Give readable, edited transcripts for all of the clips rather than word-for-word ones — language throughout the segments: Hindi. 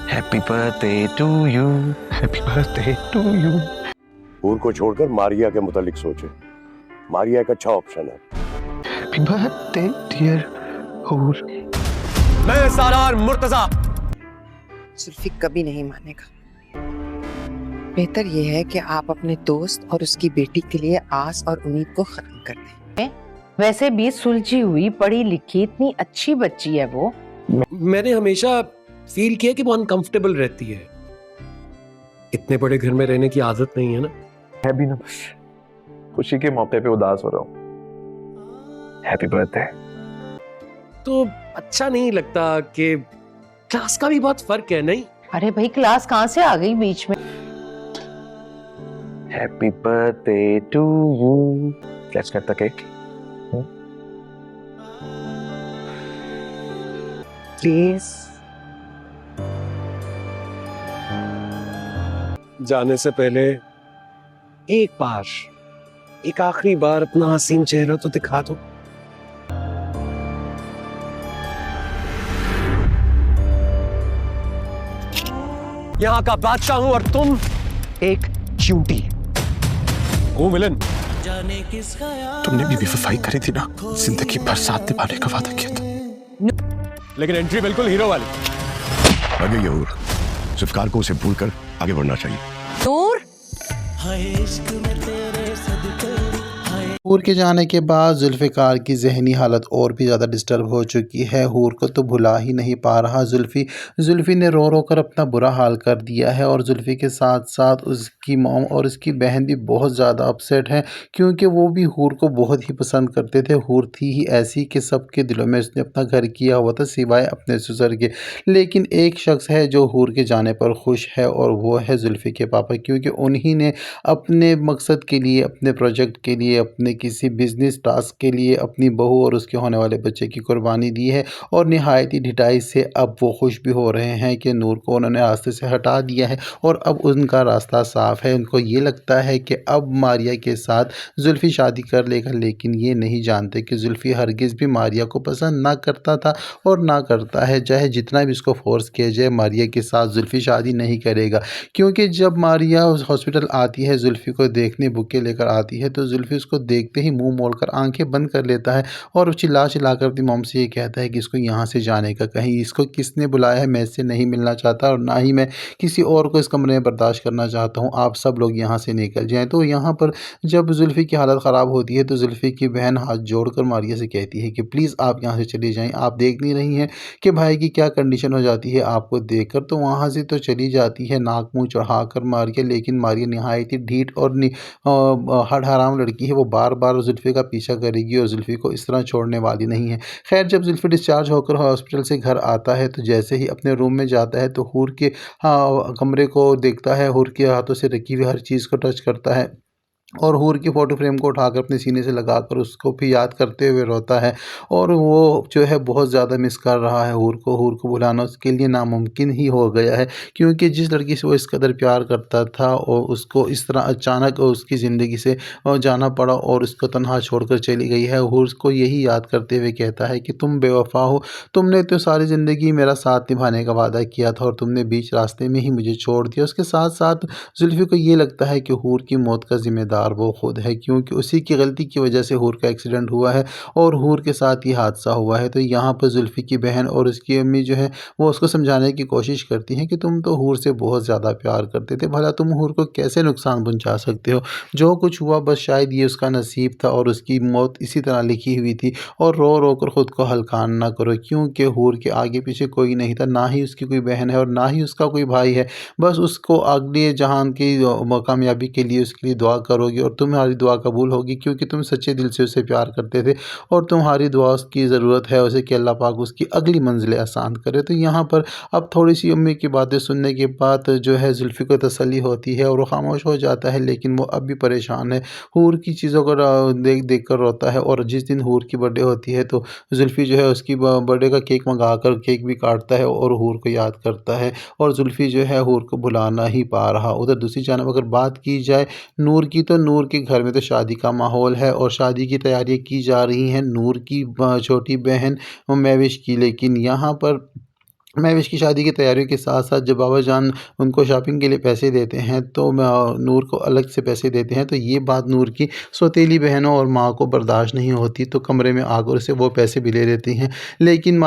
Happy birthday to you, happy birthday to you. Hoor को छोड़कर मारिया के मुतालिक सोचे। मारिया एक अच्छा ऑप्शन है। हैप्पी बर्थडे डियर हूर। मैं सारार मुर्तजा। जुल्फी कभी नहीं मानेगा। बेहतर यह है कि आप अपने दोस्त और उसकी बेटी के लिए आस और उम्मीद को खत्म कर दें। वैसे भी सुलझी हुई पढ़ी लिखी इतनी अच्छी बच्ची है वो। मैंने हमेशा फील किया कि वो अनकंफर्टेबल रहती है। इतने बड़े घर में रहने की आदत नहीं है ना। मैं भी ना बस खुशी के मौके पे उदास हो रहा हूँ। Happy birthday. तो अच्छा नहीं लगता कि क्लास का भी बहुत फर्क है नहीं? अरे भाई क्लास कहाँ से आ गई बीच में। Happy birthday to you. Let's cut the cake. Please. जाने से पहले एक आखिरी बार अपना हसीन चेहरा तो दिखा दो। यहाँ का बादशाह हूं और तुम एक चूंटी। ओ मिलन, तुमने भी बेवफाई करी थी ना, जिंदगी भर साथ निभाने का वादा किया था। लेकिन एंट्री बिल्कुल हीरो वाली। आगे ये हूर, जुल्फकार को उसे भूलकर आगे बढ़ना चाहिए। नूर हूर के जाने के बाद जुल्फ़िकार की ज़हनी हालत और भी ज़्यादा डिस्टर्ब हो चुकी है। हूर को तो भुला ही नहीं पा रहा जुल्फ़ी ने रो रो कर अपना बुरा हाल कर दिया है। और जुल्फ़ी के साथ साथ उसकी मॉम और उसकी बहन भी बहुत ज़्यादा अपसेट हैं, क्योंकि वो भी हूर को बहुत ही पसंद करते थे। हूर थी ही ऐसी कि सबके दिलों में उसने अपना घर किया हुआ था सिवाय अपने ससुर के। लेकिन एक शख्स है जो हूर के जाने पर खुश है और वो है जुल्फ़ी के पापा, क्योंकि उन्हीं ने अपने मकसद के लिए, अपने प्रोजेक्ट के लिए, अपने किसी बिजनेस टास्क के लिए अपनी बहू और उसके होने वाले बच्चे की कुर्बानी दी है। और निहायत ही ढिठाई से अब वो खुश भी हो रहे हैं कि नूर को उन्होंने रास्ते से हटा दिया है और अब उनका रास्ता साफ है। उनको ये लगता है कि अब मारिया के साथ जुल्फ़ी शादी कर लेगा, लेकिन ये नहीं जानते कि जुल्फ़ी हरगिज़ भी मारिया को पसंद ना करता था और ना करता है। चाहे जितना भी इसको फोर्स किया जाए, मारिया के साथ जुल्फ़ी शादी नहीं करेगा, क्योंकि जब मारिया हॉस्पिटल आती है जुल्फ़ी को देखने, बुके लेकर आती है, तो जुल्फ़ी उसको देखते ही मुंह मोड़कर आंखें बंद कर लेता है और चिल्ला चिल्लाकर अपनी मॉम से ये कहता है कि इसको यहाँ से जाने का, कहीं इसको किसने बुलाया है, मैं इससे नहीं मिलना चाहता और ना ही मैं किसी और को इस कमरे में बर्दाश्त करना चाहता हूँ। आप सब लोग यहाँ से निकल जाएँ। तो यहाँ पर जब जुल्फ़ी की हालत ख़राब होती है तो जुल्फ़ी की बहन हाथ जोड़कर मारिया से कहती है कि प्लीज़ आप यहाँ से चली जाएँ। आप देख नहीं रही हैं कि भाई की क्या कंडीशन हो जाती है आपको देखकर। तो वहाँ से तो चली जाती है नाक मुँह चढ़ा कर मारिया, लेकिन मारिया नहायत ही ढीठ और हड हराम लड़की है। वो बार बार जुल्फ़ी का पीछा करेगी और जुल्फ़ी को इस तरह छोड़ने वाली नहीं है। खैर, जब जुल्फ़ी डिस्चार्ज होकर हॉस्पिटल से घर आता है तो जैसे ही अपने रूम में जाता है तो हूर के कमरे को देखता है, हूर के हाथों से रखी हुई हर चीज़ को टच करता है और हूर की फ़ोटो फ्रेम को उठाकर अपने सीने से लगाकर उसको भी याद करते हुए रोता है। और वो जो है बहुत ज़्यादा मिस कर रहा है हूर को भुलाना उसके लिए नामुमकिन ही हो गया है, क्योंकि जिस लड़की से वो इस कदर प्यार करता था और उसको इस तरह अचानक उसकी ज़िंदगी से जाना पड़ा और उसको तन्हा छोड़कर चली गई है। हूर को यही याद करते हुए कहता है कि तुम बेवफा हो, तुमने तो सारी ज़िंदगी मेरा साथ निभाने का वादा किया था और तुमने बीच रास्ते में ही मुझे छोड़ दिया। उसके साथ साथ जुल्फ़ी को ये लगता है कि हूर की मौत का ज़िम्मेदार वो खुद है, क्योंकि उसी की गलती की वजह से हूर का एक्सीडेंट हुआ है और हूर के साथ ही हादसा हुआ है। तो यहाँ पर जुल्फ़ी की बहन और उसकी अम्मी जो है वो उसको समझाने की कोशिश करती हैं कि तुम तो हूर से बहुत ज़्यादा प्यार करते थे, भला तुम हूर को कैसे नुकसान पहुँचा सकते हो। जो कुछ हुआ बस शायद ये उसका नसीब था और उसकी मौत इसी तरह लिखी हुई थी। और रो रो कर ख़ुद को हल्कान ना करो, क्योंकि हूर के आगे पीछे कोई नहीं था, ना ही उसकी कोई बहन है और ना ही उसका कोई भाई है। बस उसको अगले जहान की कामयाबी के लिए उसके लिए दुआ करोगे और तुम्हारी दुआ कबूल होगी, क्योंकि तुम सच्चे दिल से उसे प्यार करते थे और तुम्हारी दुआ की ज़रूरत है उसे कि अल्लाह पाक उसकी अगली मंजिलें आसान करे। तो यहाँ पर अब थोड़ी सी अम्मी की बातें सुनने के बाद जो है जुल्फ़ी को तसल्ली होती है और वो खामोश हो जाता है, लेकिन वो अब भी परेशान है। हूर की चीज़ों को देख देख कर रोता है और जिस दिन हूर की बर्थडे होती है तो जुल्फ़ी जो है उसकी बर्थडे का केक मंगा कर केक भी काटता है और हूर को याद करता है और जुल्फ़ी जो है हूर को भुला ना ही पा रहा। उधर दूसरी जानब अगर बात की जाए नूर की, तो नूर के घर में तो शादी का माहौल है और शादी की तैयारियां की जा रही हैं नूर की छोटी बहन महविश की। लेकिन यहाँ पर महविश की शादी की तैयारियों के साथ साथ जब बाबा जान उनको शॉपिंग के लिए पैसे देते हैं तो नूर को अलग से पैसे देते हैं। तो ये बात नूर की सौतेली बहनों और माँ को बर्दाश्त नहीं होती, तो कमरे में आकर से वो पैसे भी ले लेती हैं। लेकिन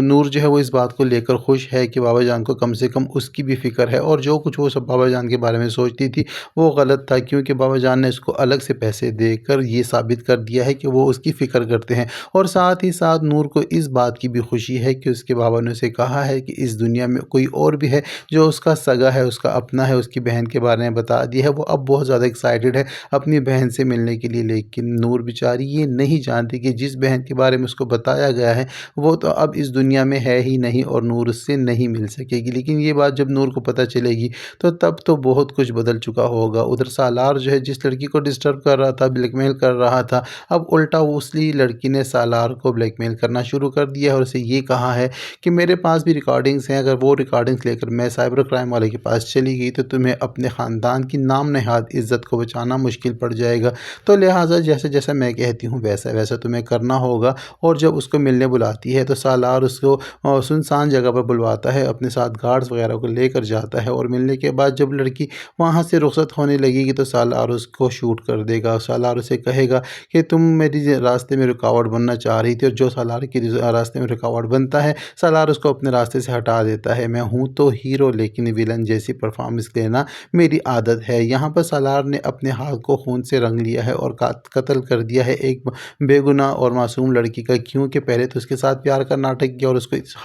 नूर जो है वो इस बात को लेकर खुश है कि बाबा जान को कम से कम उसकी भी फ़िक्र है, और जो कुछ वो सब बाबा जान के बारे में सोचती थी वो गलत था, क्योंकि बाबा जान ने उसको अलग से पैसे देकर ये साबित कर दिया है कि वो उसकी फ़िक्र करते हैं। और साथ ही साथ नूर को इस बात की भी खुशी है कि उसके बाबा ने उसे कहा है कि इस दुनिया में कोई और भी है जो उसका सगा है, उसका अपना है, उसकी बहन के बारे में बता दिया है। वो अब बहुत ज़्यादा एक्साइटेड है अपनी बहन से मिलने के लिए। लेकिन नूर बेचारी ये नहीं जानती कि जिस बहन के बारे में उसको बताया गया है वो तो अब इस दुनिया में है ही नहीं और नूर उससे नहीं मिल सकेगी। लेकिन ये बात जब नूर को पता चलेगी तो तब तो बहुत कुछ बदल चुका होगा। उधर सालार जो है जिस लड़की को डिस्टर्ब कर रहा था, ब्लैकमेल कर रहा था, अब उल्टा उसी लड़की ने सालार को ब्लैकमेल करना शुरू कर दिया है और उसे ये कहा है कि मेरे पास भी रिकॉर्डिंग्स हैं, अगर वो रिकॉर्डिंग्स लेकर मैं साइबर क्राइम वाले के पास चली गई तो तुम्हें अपने ख़ानदान की नाम नहाद इज़्ज़त को बचाना मुश्किल पड़ जाएगा। तो लिहाजा जैसे जैसा मैं कहती हूँ वैसा वैसा तुम्हें करना होगा। और जब उसको मिलने बुलाती है तो सालार उसको सुनसान जगह पर बुलवाता है, अपने साथ गार्ड्स वगैरह को लेकर जाता है, और मिलने के बाद जब लड़की वहाँ से रुखसत होने लगेगी तो सालार उसको शूट कर देगा। सालार उसे कहेगा कि तुम मेरी रास्ते में रुकावट बनना चाह रही थी, और जो सालार के रास्ते में रुकावट बनता है सालार उसको अपने रास्ते से हटा देता है। मैं हूँ तो हीरो लेकिन विलन जैसी परफॉर्मेंस देना मेरी आदत है। यहाँ पर सालार ने अपने हाथ को खून से रंग लिया है और कत्ल कर दिया है एक बेगुनाह और मासूम लड़की का, क्योंकि पहले तो उसके साथ प्यार का नाटक किया और उसको इस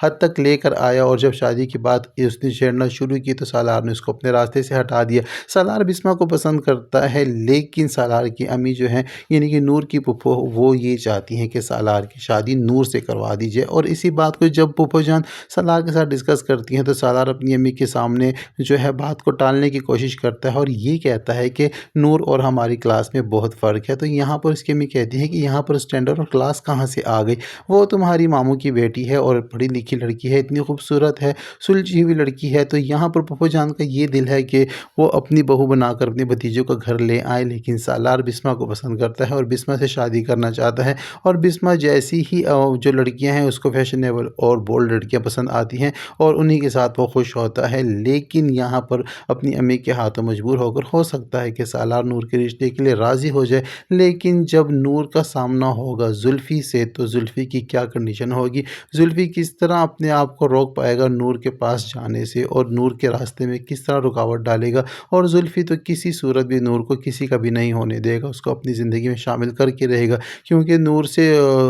हद तक लेकर आया, और जब शादी की बात उसने छेड़ना शुरू की तो सालार ने उसको अपने रास्ते से हटा दिया। सालार बिस्मा को पसंद करता है, लेकिन सालार की अम्मी जो है यानी कि नूर की पुप्पो वो ये चाहती हैं कि सालार की शादी नूर से करवा दी जाए। और इसी बात को जब पुप्पो जान सालार के साथ डिस्कस करती हैं तो सालार अपनी अम्मी के सामने जो है बात को टालने की कोशिश करता है और ये कहता है कि नूर और हमारी क्लास में बहुत फ़र्क है। तो यहाँ पर उसकी अम्मी कहती है कि यहाँ पर स्टैंडर्ड और क्लास कहाँ से आ गई, वो तुम्हारी मामू की बेटी है और पढ़ी लिखी लड़की है, इतनी खूबसूरत है, सुलझी हुई लड़की है। तो यहाँ पर पुप्पो जान का ये दिल है कि वो अपनी बहू बनाकर अपने भतीजों को घर ले आए, लेकिन सालार बिस्मा को पसंद करता है और बिस्मा से शादी करना चाहता है। और बिस्मा जैसी ही जो लड़कियां हैं उसको फैशनेबल और बोल्ड लड़कियां पसंद आती हैं और उन्हीं के साथ वो खुश होता है। लेकिन यहाँ पर अपनी अम्मी के हाथों मजबूर होकर हो सकता है कि सालार नूर के रिश्ते के लिए राज़ी हो जाए, लेकिन जब नूर का सामना होगा जुल्फ़ी से तो जुल्फ़ी की क्या कंडीशन होगी, जुल्फ़ी किस तरह अपने आप को रोक पाएगा नूर के पास जाने से और नूर के रास्ते में किस तरह रुकावट डालेगा। और जुल्फ़ी तो किसी सूरत भी नूर को किसी का भी नहीं होने देगा, उसको अपनी ज़िंदगी में शामिल करके रहेगा, क्योंकि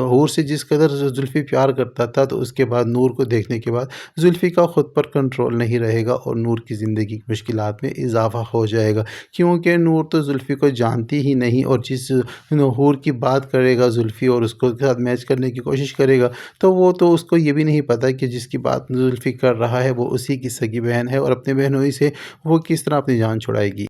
हूर से जिस कदर जुल्फ़ी प्यार करता था तो उसके बाद नूर को देखने के बाद जुल्फ़ी का ख़ुद पर कंट्रोल नहीं रहेगा और नूर की ज़िंदगी की मुश्किलात में इजाफ़ा हो जाएगा, क्योंकि नूर तो जुल्फ़ी को जानती ही नहीं। और जिस हूर की बात करेगा जुल्फ़ी और उसको के साथ मैच करने की कोशिश करेगा तो वो तो उसको ये भी नहीं पता कि जिसकी बात जुल्फ़ी कर रहा है वो उसी की सगी बहन है और अपने बहनोई से वो किस तरह अपनी जान छुड़ाएगी।